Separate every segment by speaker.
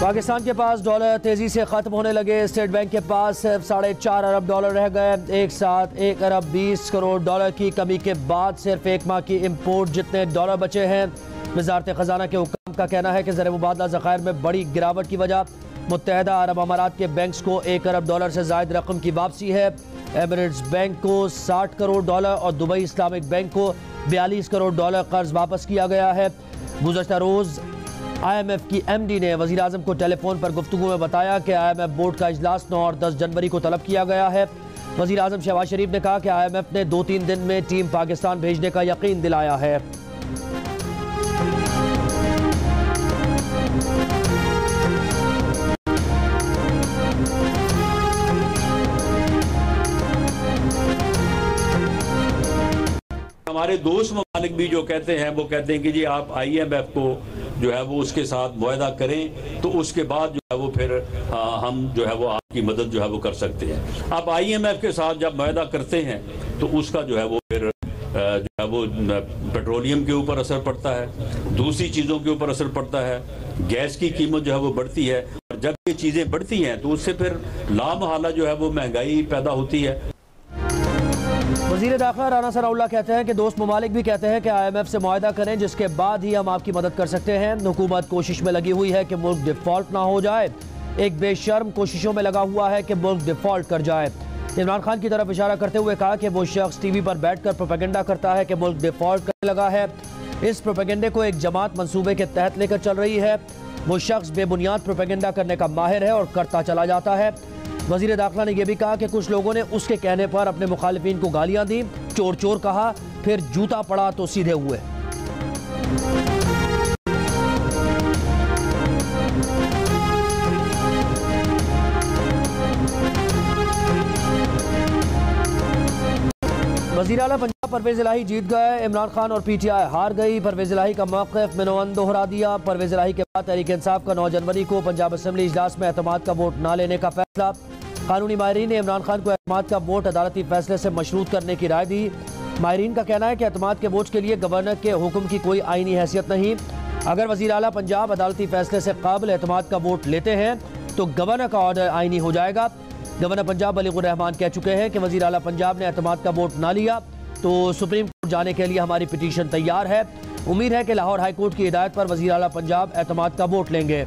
Speaker 1: पाकिस्तान के पास डॉलर तेजी से खत्म होने लगे। स्टेट बैंक के पास सिर्फ 4.5 अरब डॉलर रह गए। एक साथ 1 अरब 20 करोड़ डॉलर की कमी के बाद सिर्फ एक माह की इम्पोर्ट जितने डॉलर बचे हैं। वजारत खजाना के हुक्म का कहना है कि ज़र मुबादला ज़खायर में बड़ी गिरावट की वजह मुत्तहदा अरब अमारात के बैंक्स को 1 अरब डॉलर से ज़ायद रकम की वापसी है। एमिरेट्स बैंक को 60 करोड़ डॉलर और दुबई इस्लामिक बैंक को 42 करोड़ डॉलर कर्ज वापस किया गया है। गुज़श्ता रोज़ IMF की MD ने वज़ीर आज़म को टेलीफोन पर गुफ्तगू में बताया कि IMF बोर्ड का इजलास 9 और 10 जनवरी को तलब किया गया है। वज़ीर आज़म शहबाज शरीफ ने कहा कि IMF ने 2-3 दिन में टीम पाकिस्तान भेजने का यकीन दिलाया है।
Speaker 2: हमारे दोस्त ममालिक भी जो कहते हैं वो कहते हैं कि जी आप IMF को जो है वो उसके साथ मुआहदा करें तो उसके बाद जो है वो फिर हम जो है वो आपकी मदद जो है वो कर सकते हैं। आप IMF के साथ जब मुआहदा करते हैं तो उसका जो है वो फिर जो है वो पेट्रोलियम के ऊपर असर पड़ता है, दूसरी चीज़ों के ऊपर असर पड़ता है, गैस की कीमत जो है वो बढ़ती है और जब ये चीज़ें बढ़ती हैं तो उससे फिर लामहला जो है वो महंगाई पैदा होती है।
Speaker 1: वज़ीर दाखिला राना सनाउल्लाह कहते हैं कि दोस्त ममालिक भी कहते हैं कि IMF से मुआहदा करें जिसके बाद ही हम आपकी मदद कर सकते हैं। हुकूमत कोशिश में लगी हुई है कि मुल्क डिफ़ॉल्ट ना हो जाए। एक बेशर्म कोशिशों में लगा हुआ है कि मुल्क डिफ़ॉल्ट कर जाए। इमरान खान की तरफ इशारा करते हुए कहा कि वो शख्स TV पर बैठकर प्रोपेगेंडा करता है कि मुल्क डिफ़ॉल्ट करने लगा है। इस प्रोपेगेंडे को एक जमात मंसूबे के तहत लेकर चल रही है। वो शख्स बेबुनियाद प्रोपेगेंडा करने का माहिर है और करता चला जाता है। वज़ीर दाखिला ने यह भी कहा कि कुछ लोगों ने उसके कहने पर अपने मुखालिफिन को गालियां दी, चोर चोर कहा, फिर जूता पड़ा तो सीधे हुए। वज़ीर आला पंजाब परवेज़ इलाही जीत गए। इमरान खान और PTI हार गई। परवेज़ इलाही का मौक़िफ़ मिनोअन दोहरा दिया। परवेज़ इलाही के बाद तहरीक इंसाफ का 9 जनवरी को पंजाब असम्बली इजलास में एतमाद का वोट न लेने का फैसला। कानूनी माहिरीन ने इमरान खान को एतमाद का वोट अदालती फैसले से मशरूत करने की राय दी। माहिरीन का कहना है कि एतमाद के वोट के लिए गवर्नर के हुक्म की कोई आईनी हैसियत नहीं। अगर वज़ीर आला पंजाब अदालती फैसले से काबिल एतमाद का वोट लेते हैं तो गवर्नर का ऑर्डर आईनी हो जाएगा। गवर्नर पंजाब बलीगुर रहमान कह चुके हैं कि वज़ीर आला पंजाब ने एतमाद का वोट ना लिया तो सुप्रीम कोर्ट जाने के लिए हमारी पिटीशन तैयार है। उम्मीद है कि लाहौर हाई कोर्ट की हिदायत पर वज़ीर आला पंजाब एतमाद का वोट लेंगे।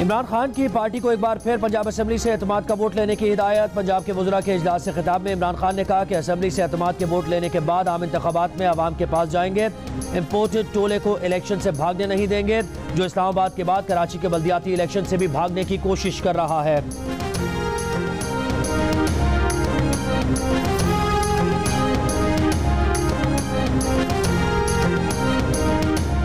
Speaker 1: इमरान खान की पार्टी को एक बार फिर पंजाब असम्बली से एतमाद का वोट लेने की हिदायत। पंजाब के वज़रा के इजलास से खिताब में इमरान खान ने कहा कि असम्बली से एतमाद के वोट लेने के बाद आम इंतखाबात में आवाम के पास जाएंगे। इम्पोर्टेड टोले को इलेक्शन से भागने नहीं देंगे जो इस्लामाबाद के बाद कराची के बल्दियाती इलेक्शन से भी भागने की कोशिश कर रहा है।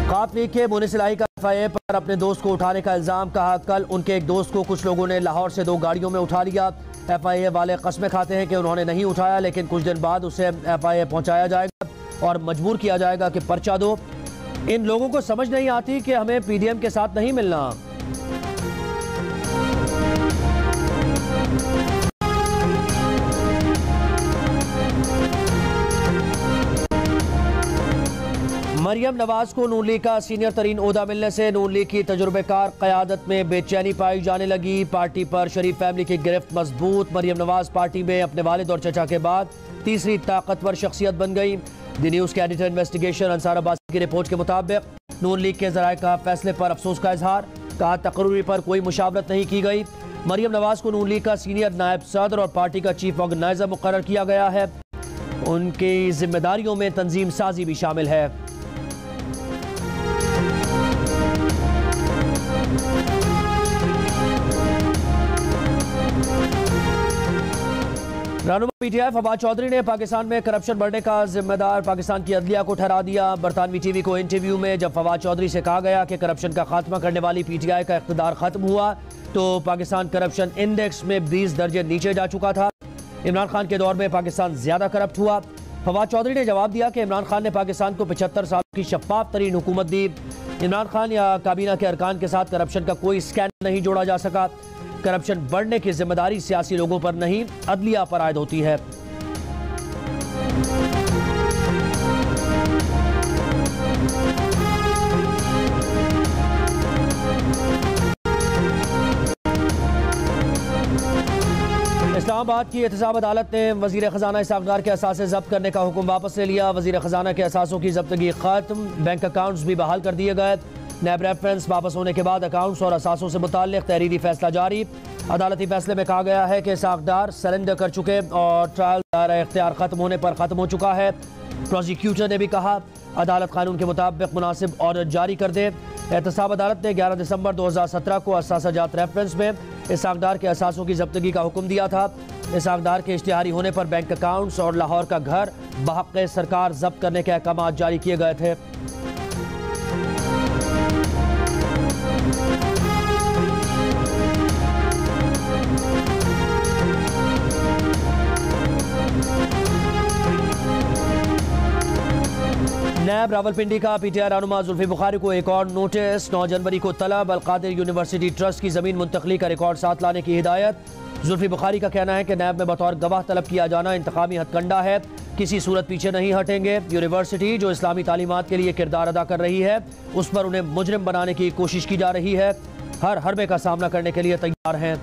Speaker 1: खाप लीग के मुनिस इलाही का FIA पर अपने दोस्त को उठाने का इल्ज़ाम। कहा कल उनके एक दोस्त को कुछ लोगों ने लाहौर से 2 गाड़ियों में उठा लिया। FIA वाले कस्में खाते हैं कि उन्होंने नहीं उठाया, लेकिन कुछ दिन बाद उसे FIA पहुंचाया जाएगा और मजबूर किया जाएगा कि पर्चा दो। इन लोगों को समझ नहीं आती कि हमें PDM के साथ नहीं मिलना। मरियम नवाज को नून लीग का सीनियर तरीन ओहदा मिलने से नून लीग की तजुर्बेकार क़यादत में बेचैनी पाई जाने लगी। पार्टी पर शरीफ फैमिली की गिरफ्त मजबूत। मरियम नवाज पार्टी में अपने वालिद और चचा के बाद तीसरी ताकतवर शख्सियत बन गई। द न्यूज़ के एडिटर इन्वेस्टिगेशन अंसार अब्बासी की रिपोर्ट के मुताबिक नून लीग के ज़राए का फैसले पर अफसोस का इजहार। कहा तकर्री पर कोई मुशावरत नहीं की गई। मरियम नवाज को नून लीग का सीनियर नायब सदर और पार्टी का चीफ ऑर्गेनाइजर मुकर्रर किया गया है। उनकी जिम्मेदारियों में तंजीम साजी भी शामिल है। रहनुमा PTI फवाद चौधरी ने पाकिस्तान में करप्शन बढ़ने का जिम्मेदार पाकिस्तान की अदलिया को ठहरा दिया। बरतानवी TV को इंटरव्यू में जब फवाद चौधरी से कहा गया कि करप्शन का खात्मा करने वाली PTI का इख्तिदार खत्म हुआ तो पाकिस्तान करप्शन इंडेक्स में 20 दर्जे नीचे जा चुका था। इमरान खान के दौर में पाकिस्तान ज्यादा करप्ट हुआ। फवाद चौधरी ने जवाब दिया कि इमरान खान ने पाकिस्तान को 75 साल की शफाफ तरीन हुकूमत दी। इमरान खान या काबीना के अरकान के साथ करप्शन का कोई स्कैंडल नहीं जोड़ा जा सका। करप्शन बढ़ने की जिम्मेदारी सियासी लोगों पर नहीं, अदलिया पर आयद होती है। इस्लामाबाद की एहतसाब अदालत ने वजीर खजाना इसाकदार के असासे जब्त करने का हुक्म वापस ले लिया। वजीर खजाना के असासों की जब्तगी खत्म, बैंक अकाउंट्स भी बहाल कर दिए गए। नैब रेफरेंस वापस होने के बाद अकाउंट्स और असासों से मुताल्लिक तहरीरी फैसला जारी। अदालती फैसले में कहा गया है कि इसाकदार सरेंडर कर चुके और ट्रायल दायरा इख्तियार खत्म होने पर खत्म हो चुका है। प्रोसिक्यूटर ने भी कहा अदालत कानून के मुताबिक मुनासिब ऑर्डर जारी कर दे। एहतसाब अदालत ने 11 दिसंबर 2017 को असासाजात रेफरेंस में इसाकदार के असासों की जब्तगी का हुक्म दिया था। इसाकदार के इश्तिहारी होने पर बैंक अकाउंट्स और लाहौर का घर बहक़ सरकार जब्त करने के अहकाम जारी किए गए थे। नैब रावलपिंडी का पीटीआई रहनुमा जुल्फी बुखारी को एक और नोटिस। 9 जनवरी को तलब अलकादिर यूनिवर्सिटी ट्रस्ट की जमीन मुंतकली का रिकॉर्ड साथ लाने की हिदायत। जुल्फी बुखारी का कहना है कि नैब में बतौर गवाह तलब किया जाना इंतकामी हथकंडा है, किसी सूरत पीछे नहीं हटेंगे। यूनिवर्सिटी जो इस्लामी तालीमात के लिए किरदार अदा कर रही है उस पर उन्हें मुजरिम बनाने की कोशिश की जा रही है। हर हरबे का सामना करने के लिए तैयार हैं।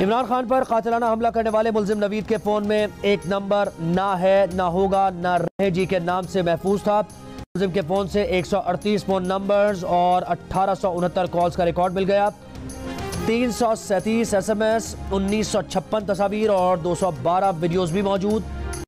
Speaker 1: इमरान खान पर कातिलाना हमला करने वाले मुल्जिम नवीद के फोन में एक नंबर ना है, ना होगा, ना रहेगी के नाम से महफूज था। मुल्जिम के फोन से 138 फोन नंबर्स और 1869 कॉल्स का रिकॉर्ड मिल गया। 337 SMS, 1956 तस्वीर और 212 वीडियोस भी मौजूद।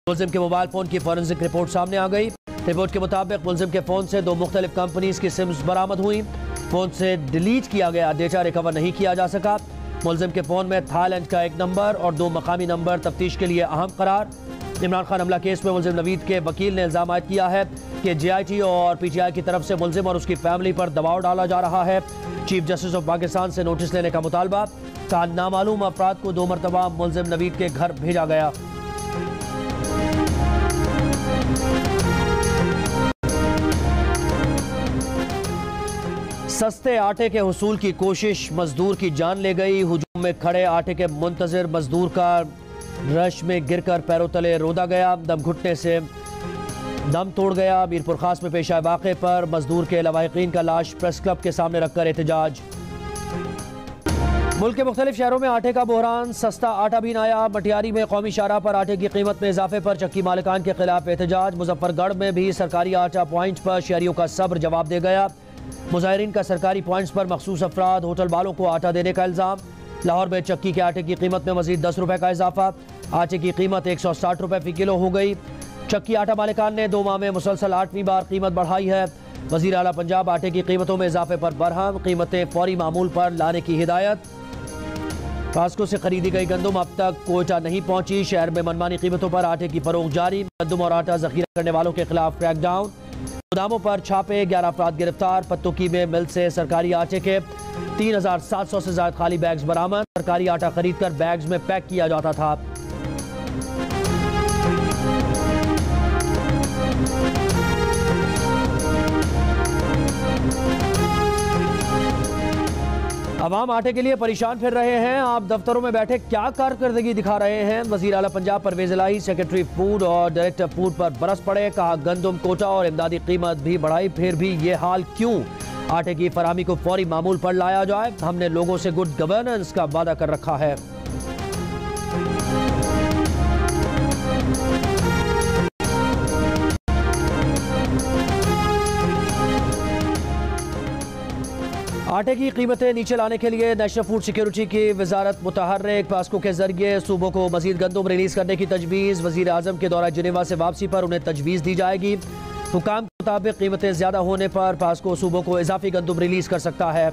Speaker 1: मुल्जिम के मोबाइल फोन की फॉरेंसिक रिपोर्ट सामने आ गई। रिपोर्ट के मुताबिक मुल्जिम के फोन से 2 मुख्तलिफ कंपनीज की सिम्स बरामद हुई। फोन से डिलीट किया गया डेटा रिकवर नहीं किया जा सका। मुल्जिम के फोन में थाईलैंड का एक नंबर और 2 मकामी नंबर तफ्तीश के लिए अहम करार। इमरान खान हमला केस में मुल्जिम नवीद के वकील ने इल्जाम आयद किया है कि JIT और PTI की तरफ से मुल्जिम और उसकी फैमिली पर दबाव डाला जा रहा है। चीफ जस्टिस ऑफ पाकिस्तान से नोटिस लेने का मुतालबा। कहा नामालूम अफराद को 2 मरतबा मुल्जिम नवीद के घर भेजा गया। सस्ते आटे के हुसूल की कोशिश मजदूर की जान ले गई। हुजूम में खड़े आटे के मुंतजिर मजदूर का रश में गिरकर पैरों तले रोदा गया। दम घुटने से दम तोड़ गया। मीरपुर खास में पेश आए वाक़े पर मजदूर के लवाहिकीन का लाश प्रेस क्लब के सामने रखकर एहतजाज। मुल्क के मुख्तलिफ शहरों में आटे का बहरान। सस्ता आटा भी आया। मटियारी में कौमी शाहराह पर आटे की कीमत में इजाफे पर चक्की मालिकान के खिलाफ एहतजाज। मुजफ्फरगढ़ में भी सरकारी आटा पॉइंट पर शहरियों का सब्र जवाब दे गया। मुजाहिरीन का सरकारी पॉइंट्स पर मखसूस अफराद होटल वालों को आटा देने का इल्ज़ाम। लाहौर में चक्की के आटे की कीमत में मजीद 10 रुपये का इजाफा। आटे की कीमत 160 रुपये फ़ी किलो हो गई। चक्की आटा मालिकान ने 2 माह में मुसलसल 8वीं बार कीमत बढ़ाई है। वज़ीर आला पंजाब आटे की कीमतों में इजाफे पर बरहम। कीमतें फौरी मामूल पर लाने की हिदायत। कास्को से खरीदी गई गंदम अब तक कोयटा नहीं पहुंची। शहर में मनमानी कीमतों पर आटे की फरोख्त जारी। गंदम और आटा जखीरा करने वालों के खिलाफ क्रैकडाउन। गोदामों पर छापे। 11 अफराद गिरफ्तार। पत्तुकी में मिल से सरकारी आटे के 3700 से ज्यादा खाली बैग्स बरामद। सरकारी आटा खरीद कर बैग्स में पैक किया जाता था। अवाम आटे के लिए परेशान फिर रहे हैं। आप दफ्तरों में बैठे क्या कारकर्दगी दिखा रहे हैं? वज़ीर आला पंजाब परवेज इलाही सेक्रेटरी फूड और डायरेक्टर फूड पर बरस पड़े। कहा गंदम कोटा और इमदादी कीमत भी बढ़ाई, फिर भी ये हाल क्यों? आटे की फराहमी को फौरी मामूल पर लाया जाए। हमने लोगों से गुड गवर्नेंस का वादा कर रखा है। आटे की कीमतें नीचे लाने के लिए नेशनल फूड सिक्योरिटी की वजारत मुतहर्रिक। पास्को के जरिए सूबों को मजीद गंदम रिलीज करने की तजवीज़। वज़ीर आज़म के दौरा जिनेवा से वापसी पर उन्हें तजवीज़ दी जाएगी। हुकाम के मुताबिक कीमतें ज़्यादा होने पर पास्को सूबों को इजाफी गंदम रिलीज कर सकता है।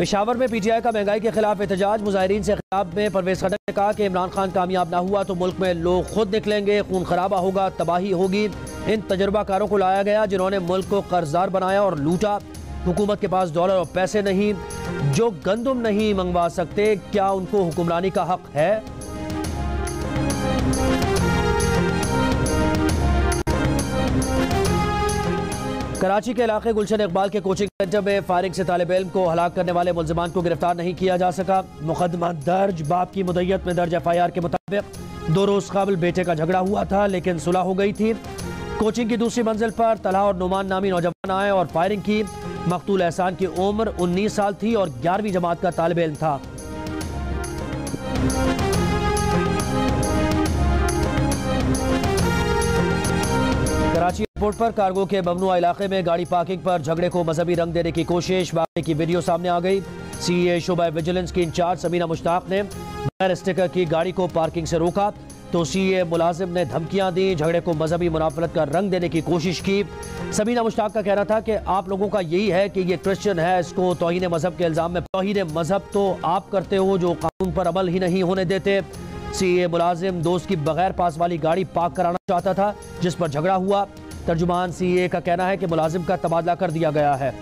Speaker 1: पेशावर में PTI का महंगाई के खिलाफ एहतजाज। मुजाहिरीन से खिताब में परवेज खट्टर ने कहा कि इमरान खान कामयाब ना हुआ तो मुल्क में लोग खुद निकलेंगे, खून खराबा होगा, तबाही होगी। इन तजर्बाकारों को लाया गया जिन्होंने मुल्क को कर्जदार बनाया और लूटा। हुकूमत के पास डॉलर और पैसे नहीं, जो गंदुम नहीं मंगवा सकते, क्या उनको हुक्मरानी का हक है? कराची के इलाके गुलशन इकबाल के कोचिंग सेंटर में फायरिंग से तालिब इल्म को हलाक करने वाले मुल्जिमान को गिरफ्तार नहीं किया जा सका। मुकदमा दर्ज। बाप की मुद्दत में दर्ज FIR के मुताबिक 2 रोज कबल बेटे का झगड़ा हुआ था, लेकिन सुलह हो गई थी। कोचिंग की दूसरी मंजिल पर तलहा और नुमान नामी नौजवान आए और फायरिंग की। मकतूल एहसान की उम्र 19 साल थी और 11वीं जमात का तालिब इल्म था। कराची एयरपोर्ट पर कार्गो के बमनुआ इलाके में गाड़ी पार्किंग पर झगड़े को मजहबी रंग देने की कोशिश। वाक़े की वीडियो सामने आ गई। CA शोबा विजिलेंस की इंचार्ज समीना मुश्ताक ने बगैर स्टिकर की गाड़ी को पार्किंग से रोका तो CA मुलाजिम ने धमकियां दी, झगड़े को मजहबी मुनाफरत का रंग देने की कोशिश की। समीना मुश्ताक का कहना था कि आप लोगों का यही है कि ये क्रिश्चियन है, इसको तौहीन मजहब के इल्जाम में। तौहीन मजहब तो आप करते हो जो कानून पर अमल ही नहीं होने देते। CA मुलाजिम दोस्त की बगैर पास वाली गाड़ी पार्क कराना चाहता था, जिस पर झगड़ा हुआ। तर्जुमान CA का कहना है कि मुलाजिम का तबादला कर दिया गया है।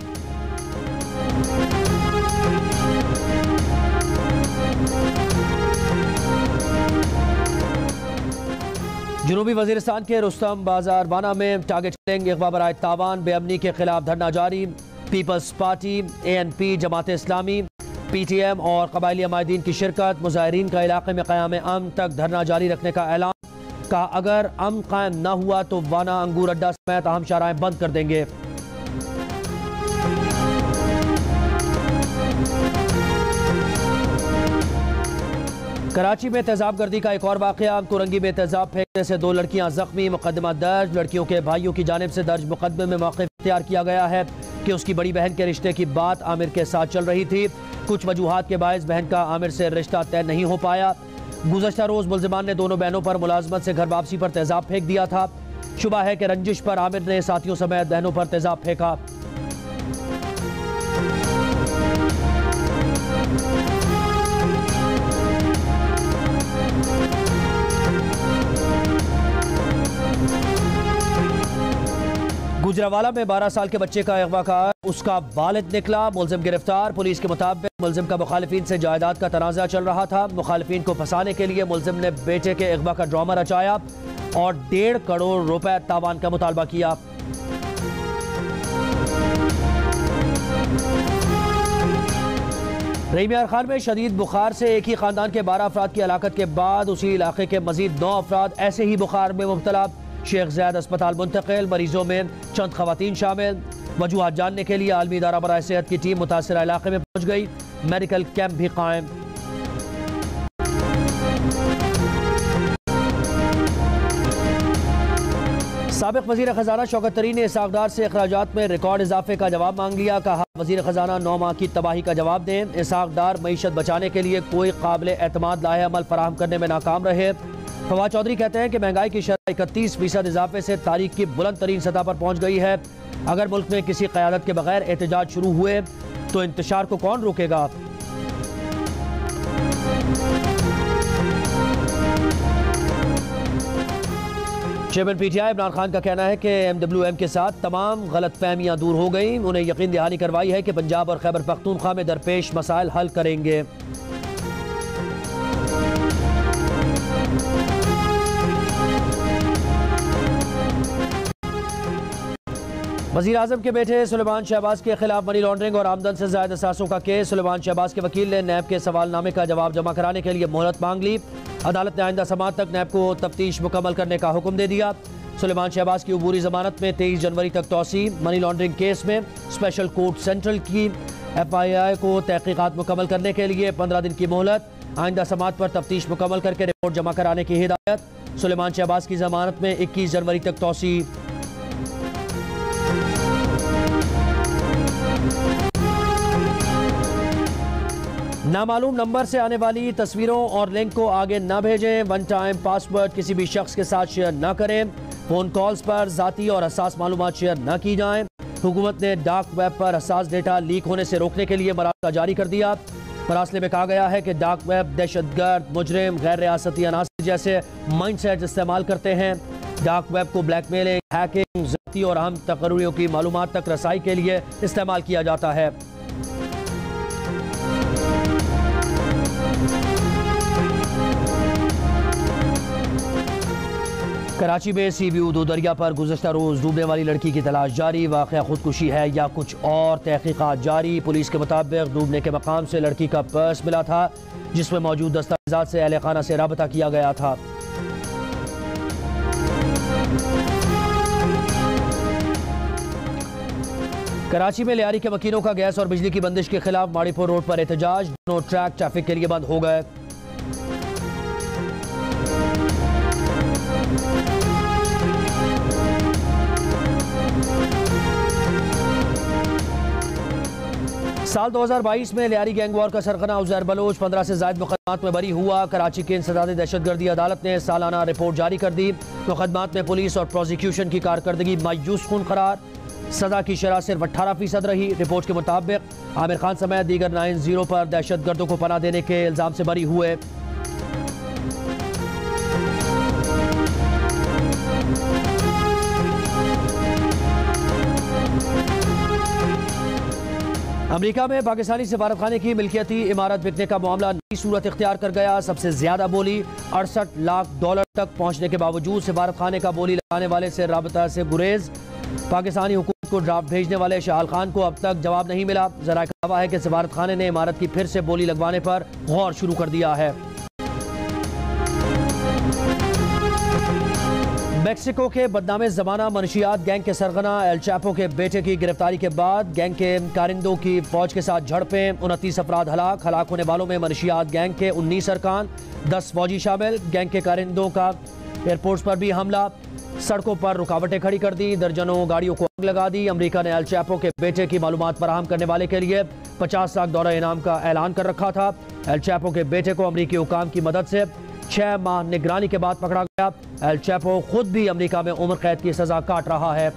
Speaker 1: जनूबी वजीरिस्तान के रुस्तम बाजार बाना में टारगेट किलिंग, इगवा बराए तावान, बेअमनी के खिलाफ धरना जारी। Peoples party, ANP, Jamaat Islami, PTM और कबायली अमायदीन की शिरकत। मुजाहिरीन का इलाके में क़याम अमन तक धरना जारी रखने का ऐलान। कहा अगर अमन कायम न हुआ तो वाना अंगूर अड्डा समेत अहम शाहराहें बंद कर देंगे। कराची में तेजाब गर्दी का एक और वाकया। कुरंगी में तेजाब फेंकने से 2 लड़कियां जख्मी। मुकदमा दर्ज। लड़कियों के भाइयों की जानिब से दर्ज मुकदमे में मौक़िफ़ इख्तियार किया गया है कि उसकी बड़ी बहन के रिश्ते की बात आमिर के साथ चल रही थी। कुछ वजूहात के बायस बहन का आमिर से रिश्ता तय नहीं हो पाया। गुज़श्ता रोज़ मुल्जिमान ने दोनों बहनों पर मुलाजमत से घर वापसी पर तेजाब फेंक दिया था। शुबा है कि रंजिश पर आमिर ने साथियों समेत बहनों पर तेजाब फेंका। गुजरावाला में 12 साल के बच्चे का अगवा का उसका वालिद निकला। मुलजिम गिरफ्तार। पुलिस के मुताबिक मुलजिम का मुखालिफिन से जायदाद का तनाज़ा चल रहा था। मुखालिफिन को फंसाने के लिए मुलजिम ने बेटे के अगवा का ड्रामा रचाया और 1.5 करोड़ रुपए तावान का मुतालबा किया। रहीमियार खान में शदीद बुखार से एक ही खानदान के 12 अफराद की हलाकत के बाद उसी इलाके के मजीद 9 अफराद ऐसे ही बुखार में मुब्तला। शेख ज़ैद अस्पताल मुंतकिल। मरीजों में चंद खवातीन शामिल। वजूहात जानने के लिए आलमी इदारा बराए सेहत की टीम मुतासिरा इलाके में पहुंच गई। मेडिकल कैंप भी कायम। साबिक वज़ीर ख़जाना शौकत तरीन ने इसाक़दार से अखराजात में रिकॉर्ड इजाफे का जवाब मांग लिया। कहा वज़ीर ख़जाना 9 माह की तबाही का जवाब दें। इसाक़दार मईशत बचाने के लिए कोई काबिल एतमाद लाहे अमल फराहम करने में नाकाम रहे। फवाद चौधरी कहते हैं कि महंगाई की शरह 31% इजाफे से तारीख की बुलंद तरीन सतह पर पहुंच गई है। अगर मुल्क में किसी क़यादत के बगैर एहतजाज शुरू हुए तो इंतशार को कौन रोकेगा। चेयरमैन PTI इमरान खान का कहना है कि MWM के साथ तमाम गलतफहमियां दूर हो गई। उन्हें यकीन दहानी करवाई है कि पंजाब और खैबर पख्तूनख्वा में दरपेश मसाइल हल करेंगे। वज़ीर आज़म के बेटे सुलेमान शहबाज के खिलाफ मनी लॉन्ड्रिंग और आमदन से ज़ायद असासों का केस। सुलेमान शहबाज के वकील ने नैब के सवालनामे का जवाब जमा कराने के लिए मोहलत मांग ली। अदालत ने आइंदा समात तक नैब को तफ्तीश मुकम्मल करने का हुक्म दे दिया। सुलेमान शहबाज की अबूरी जमानत में 23 जनवरी तक तौसी। मनी लॉन्ड्रिंग केस में स्पेशल कोर्ट सेंट्रल की FII को तहकीकात मुकम्मल करने के लिए 15 दिन की मोहलत। आइंदा समात पर तफ्तीश मुकम्मल करके रिपोर्ट जमा कराने की हिदायत। सुलेमान शहबाज की जमानत में 21 जनवरी तक तौसी। नामालूम नंबर से आने वाली तस्वीरों और लिंक को आगे न भेजें। 1 टाइम पासवर्ड किसी भी शख्स के साथ शेयर न करें। फ़ोन कॉल्स पर ज़ाती और हसास मालूमात शेयर न की जाएं। हुकूमत ने डार्क वेब पर हसास डेटा लीक होने से रोकने के लिए मरासला जारी कर दिया। मरासले में कहा गया है कि डार्क वेब दहशतगर्द, मुजरिम, गैर रियासती अनासर जैसे माइंडसेट इस्तेमाल करते हैं। डार्क वेब को ब्लैकमेलिंग, हैकिंग, ज़ाती और अहम तकर्रियों की मालूमात तक रसाई के लिए इस्तेमाल किया जाता है। कराची में सी व्यू 2 दरिया पर गुज़श्ता रोज़ डूबने वाली लड़की की तलाश जारी। वाक़या खुदकुशी है या कुछ और, तहकीकात जारी। पुलिस के मुताबिक डूबने के मकाम से लड़की का पर्स मिला था जिसमें मौजूद दस्तावेज़ात से अहले खाना से राबता किया गया था। कराची में लियारी के मकीनों का गैस और बिजली की बंदिश के खिलाफ माड़ीपुर रोड पर एहतजाज। दोनों ट्रैक ट्रैफिक के लिए बंद हो गए। साल 2022 में लियारी गैंग वॉर का सरगना उज़ैर बलोच 15 से ज़ायद मुकदमात में बरी हुआ। कराची की इंसदादी दहशतगर्दी अदालत ने सालाना रिपोर्ट जारी कर दी। मुकदमात में पुलिस और प्रोसिक्यूशन की कारकर्दगी मायूस कुन करार। सजा की शरह सिर्फ 18% रही। रिपोर्ट के मुताबिक आमिर खान समेत दीगर 9-0 पर दहशतगर्दों को पनाह देने के इल्ज़ाम से बरी हुए। अमेरिका में पाकिस्तानी सिफारतखाने की मिल्कियती इमारत बिकने का मामला नई सूरत इख्तियार कर गया। सबसे ज्यादा बोली $68 लाख तक पहुंचने के बावजूद सिफारतखाने का बोली लगाने वाले से राबता से गुरेज। पाकिस्तानी हुकूमत को ड्राफ्ट भेजने वाले शाहल खान को अब तक जवाब नहीं मिला। जरा दावा है कि सिफारतखाने ने इमारत की फिर से बोली लगवाने पर गौर शुरू कर दिया है। मेक्सिको के बदनामे ज़माना मनशियात गैंग के सरगना एल चैपो के बेटे की गिरफ्तारी के बाद गैंग के कारिंदों की फौज के साथ झड़पें। 29 अफराद हलाक होने वालों में मनशियात गैंग के 19 अरकान, 10 फौजी शामिल। गैंग के कारिंदों का एयरपोर्ट्स पर भी हमला, सड़कों पर रुकावटें खड़ी कर दी, दर्जनों गाड़ियों को आग लगा दी। अमेरिका ने एल चैपो के बेटे की मालूमात फराहम करने वाले के लिए $50 लाख इनाम का ऐलान कर रखा था। एल चैपो के बेटे को अमेरिकी हुकाम की मदद से 6 माह निगरानी के बाद पकड़ा गया। एल चैपो खुद भी अमेरिका में उम्र कैद की सजा काट रहा है।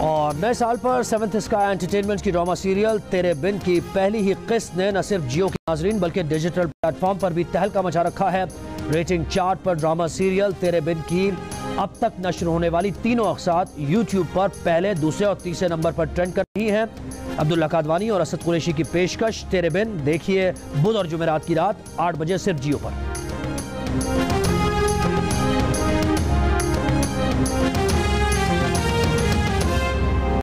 Speaker 1: और नए साल पर 7th स्काई एंटरटेनमेंट की ड्रामा सीरियल तेरे बिन की पहली ही किस्त ने न सिर्फ जियो के नाजरीन बल्कि डिजिटल प्लेटफॉर्म पर भी तहलका मचा रखा है। रेटिंग चार्ट पर ड्रामा सीरियल तेरे बिन की अब तक नश्र होने वाली तीनों अक़सात यूट्यूब पर पहले, दूसरे और तीसरे नंबर पर ट्रेंड कर रही हैं। अब्दुल्ला कादवानी और असद कुरैशी की पेशकश तेरे बिन देखिए बुध और जुमेरात की रात 8 बजे सिर्फ जियो पर।